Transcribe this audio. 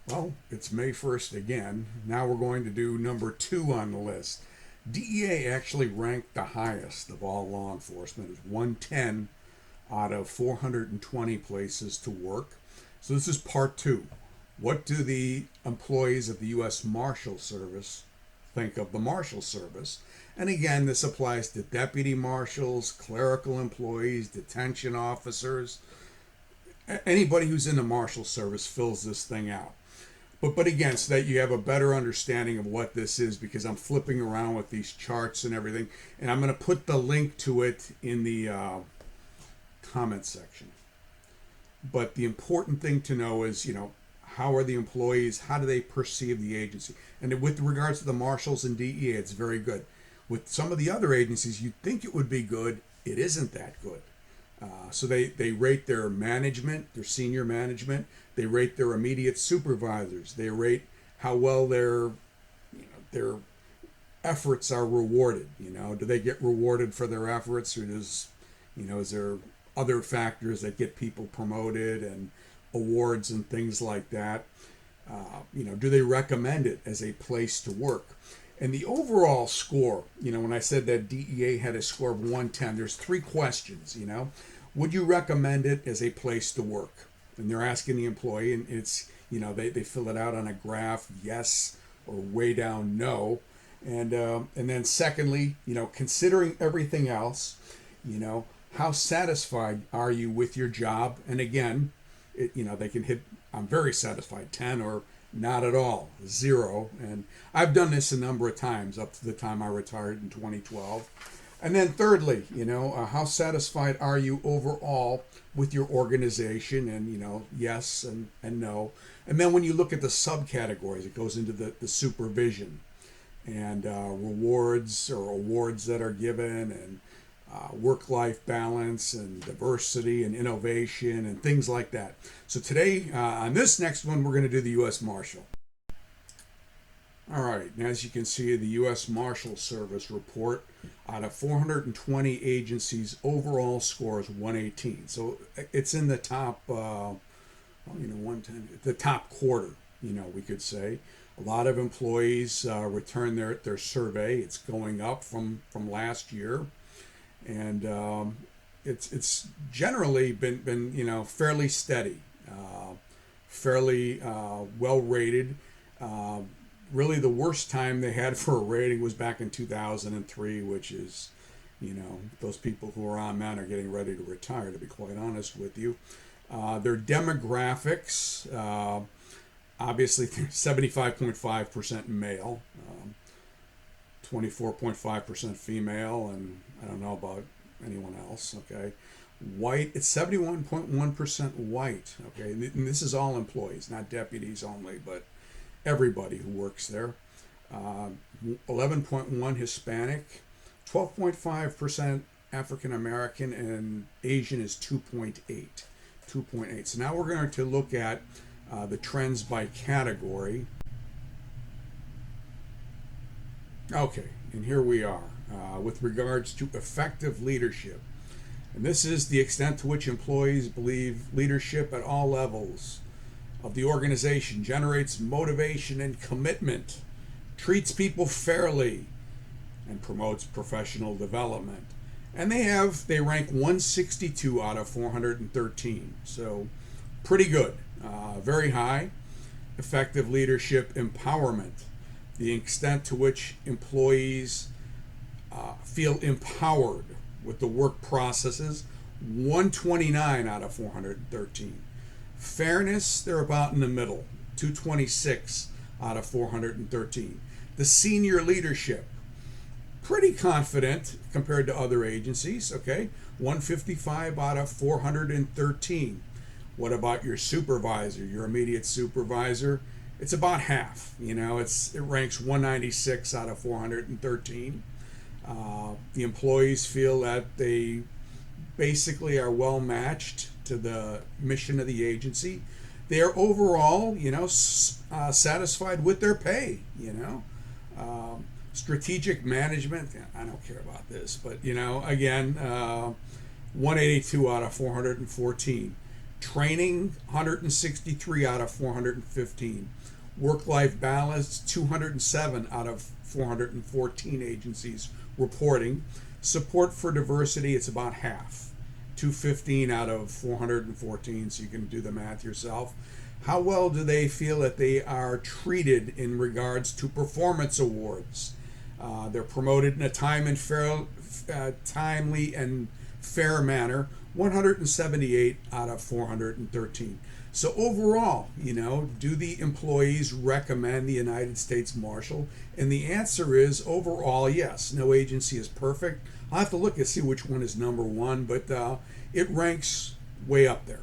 Well, it's May 1st again. Now we're going to do number 2 on the list. DEA actually ranked the highest of all law enforcement as 110 out of 420 places to work. So this is part 2. What do the employees of the U.S. Marshal Service think of the Marshal Service? And again, this applies to deputy marshals, clerical employees, detention officers. Anybody who's in the Marshal Service fills this thing out. But again, so that you have a better understanding of what this is, because I'm flipping around with these charts and everything, and I'm going to put the link to it in the comment section. But the important thing to know is, how are the employees, how do they perceive the agency? And with regards to the marshals and DEA, it's very good. With some of the other agencies, you'd think it would be good. It isn't that good. So they rate their management, their senior management. They rate their immediate supervisors. They rate how well their efforts are rewarded. Do they get rewarded for their efforts, or is there other factors that get people promoted and awards and things like that? Do they recommend it as a place to work? And the overall score, when I said that DEA had a score of 110, there's 3 questions. Would you recommend it as a place to work? And they're asking the employee, and it's, they fill it out on a graph, yes, or way down, no. And then secondly, considering everything else, how satisfied are you with your job? And again, they can hit, I'm very satisfied, 10, or not at all, 0. And I've done this a number of times up to the time I retired in 2012. And then thirdly, how satisfied are you overall with your organization? And, yes and no. And then when you look at the subcategories, it goes into the supervision and rewards or awards that are given, and work-life balance and diversity and innovation and things like that. So today, on this next one, we're going to do the U.S. Marshal. All right, and as you can see, the U.S. Marshal Service report, out of 420 agencies, overall score is 118. So it's in the top, 110, the top quarter, we could say. A lot of employees return their survey. It's going up from last year. And it's generally been fairly steady, fairly well rated. Really, the worst time they had for a rating was back in 2003, which is, those people who are on that are getting ready to retire, to be quite honest with you. Their demographics, obviously, 75.5% male, 24.5% female, and I don't know about anyone else, okay? White, it's 71.1% white, okay? And this is all employees, not deputies only, but everybody who works there. 11.1 Hispanic, 12.5% African American, and Asian is 2.8. 2.8. So now we're going to look at the trends by category. Okay, and here we are with regards to effective leadership. And this is the extent to which employees believe leadership at all levels of the organization generates motivation and commitment, treats people fairly, and promotes professional development. And they rank 162 out of 413. So pretty good, very high. Effective leadership empowerment, the extent to which employees feel empowered with the work processes, 129 out of 413. Fairness, they're about in the middle, 226 out of 413. The senior leadership, pretty confident compared to other agencies, okay? 155 out of 413. What about your supervisor, your immediate supervisor? It's about half, it ranks 196 out of 413. The employees feel that they basically are well matched to the mission of the agency. They are overall, satisfied with their pay, strategic management, I don't care about this, but, again, 182 out of 414. Training, 163 out of 415. Work-life balance, 207 out of 414 agencies reporting. Support for diversity, it's about half, 215 out of 414, so you can do the math yourself. How well do they feel that they are treated in regards to performance awards? They're promoted in a timely and fair manner, 178 out of 413. So overall, do the employees recommend the United States Marshal? And the answer is overall, yes. No agency is perfect. I'll have to look and see which one is number one, but it ranks way up there.